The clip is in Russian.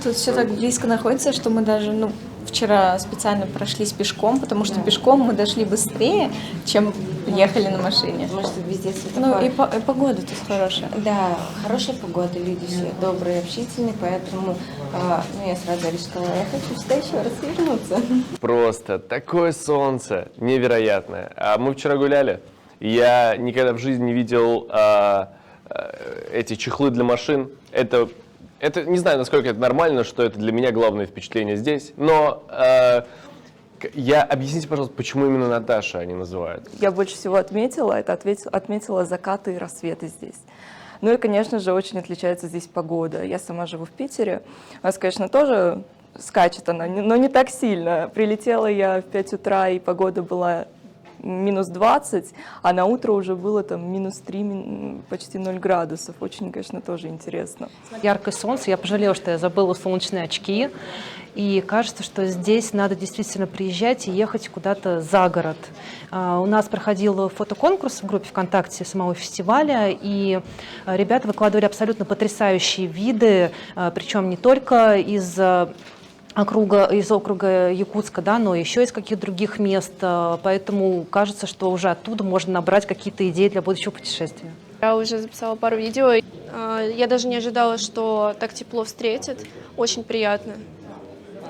Тут все так близко находится, что мы даже, вчера специально прошлись пешком, потому что пешком мы дошли быстрее, чем ехали на машине. Потому что везде светофор. И погода тут хорошая. Да, хорошая погода, люди все добрые, общительные, поэтому я сразу решила, я хочу сюда еще раз вернуться. Просто такое солнце невероятное. А мы вчера гуляли, я никогда в жизни не видел эти чехлы для машин. Это не знаю, насколько это нормально, что это для меня главное впечатление здесь, но объясните, пожалуйста, почему именно Наташа они называют? Я больше всего отметила закаты и рассветы здесь. Ну и, конечно же, очень отличается здесь погода. Я сама живу в Питере. У нас, конечно, тоже скачет она, но не так сильно. Прилетела я в 5 утра, и погода была минус 20, а на утро уже было там минус 3, почти 0 градусов. Очень, конечно, тоже интересно. Яркое солнце. Я пожалела, что я забыла солнечные очки. И кажется, что здесь надо действительно приезжать и ехать куда-то за город. У нас проходил фотоконкурс в группе ВКонтакте самого фестиваля, и ребята выкладывали абсолютно потрясающие виды, причем не только из округа Якутска, да, но еще из каких-то других мест. Поэтому кажется, что уже оттуда можно набрать какие-то идеи для будущего путешествия. Я уже записала пару видео. Я даже не ожидала, что так тепло встретят. Очень приятно.